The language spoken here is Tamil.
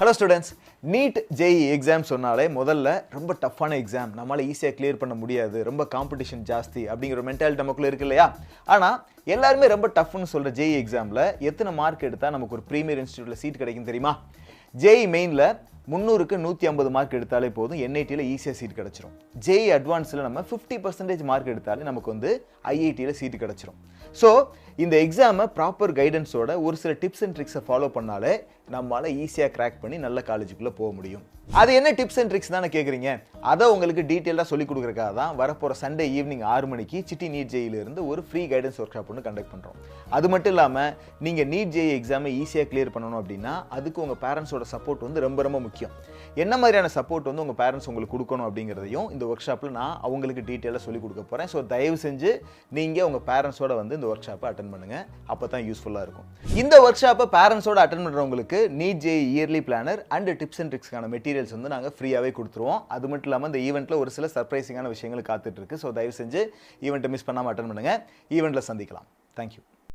Hello students, NEET JEE exam சொன்னாலே முதல்ல ரொம்ப டஃப்பான எக்ஸாம், நம்மளால ஈஸியாக கிளியர் பண்ண முடியாது, ரொம்ப காம்படிஷன் ஜாஸ்தி அப்படிங்கிற மென்டாலிட்டி நமக்குள்ள இருக்கு இல்லையா? ஆனால் எல்லாருமே ரொம்ப டஃப்னு சொல்கிற JEE எக்ஸாமில் எத்தனை மார்க் எடுத்தால் நமக்கு ஒரு ப்ரீமியர் இன்ஸ்டியூட்டில் சீட் கிடைக்கும் தெரியுமா? JEE மெயினில் 300க்கு 150 மார்க் எடுத்தாலே போதும், NITயில் ஈஸியாக சீட் கிடச்சிரும். JEE அட்வான்ஸில் நம்ம 50% மார்க் எடுத்தாலே நமக்கு வந்து IITயில் சீட் கிடச்சிரும். ஸோ இந்த எக்ஸாமை ப்ராப்பர் கைடன்ஸோட ஒரு சில டிப்ஸ் அண்ட் ட்ரிக்ஸை ஃபாலோ பண்ணாலே நம்மளால் ஈஸியாக கிராக் பண்ணி நல்ல காலேஜுக்குள்ளே போக முடியும். அது என்ன டிப்ஸ் அண்ட் ட்ரிக்ஸ் தானே கேட்குறீங்க? அதை உங்களுக்கு டீட்டெயிலாக சொல்லிக் கொடுக்குறக்காக தான் வரப்போகிற சண்டே ஈவினிங் 6 மணிக்கு சிட்டி நீட் JEEலேருந்து ஒரு ஃப்ரீ கைடன்ஸ் ஒர்க் ஷாப் ஒன்று கண்டக்ட் பண்ணுறோம். அது மட்டும் இல்லாமல் நீங்கள் நீட் JEE எக்ஸாமை ஈஸியாக கிளியர் பண்ணணும் அப்படின்னா அதுக்கு உங்கள் பேரண்ட்ஸோட சப்போர்ட் வந்து ரொம்ப ரொம்ப முக்கியம். என்ன மாதிரியான சப்போர்ட் வந்து உங்கள் பேரண்ட்ஸ் உங்களுக்கு கொடுக்கணும் அப்படிங்கிறதையும் இந்த ஒர்க் ஷாப்பில் நான் அவங்களுக்கு டீட்டெயிலாக சொல்லிக் கொடுக்க போகிறேன். ஸோ தயவு செஞ்சு நீங்கள் உங்கள் பேரண்ட்ஸோட வந்து இந்த ஒர்க் ஷாப்பை அட்டன் பண்ணுங்கள், அப்போ தான் யூஸ்ஃபுல்லாக இருக்கும். இந்த ஒர்க் ஷாப்பை பேரண்ட்ஸோட அட்டன் பண்ணுறவங்களுக்கு NEET JEE early planner and tips and ட்ரிக்ஸ்க்கான மெட்டீரியல்ஸ் வந்து நாங்கள் ஃப்ரீயாகவே கொடுத்துருவோம். அது மட்டும் இல்லாமல் இந்த ஈவெண்ட்டில் ஒரு சில சர்ப்ரைசிங்கான விஷயங்கள் காத்துட்டு இருக்கு. ஸோ தயவு செஞ்சு ஈவெண்ட்டை மிஸ் பண்ணாமல் அட்டன் பண்ணுங்கள். ஈவெண்ட்டில் சந்திக்கலாம். தேங்க்யூ.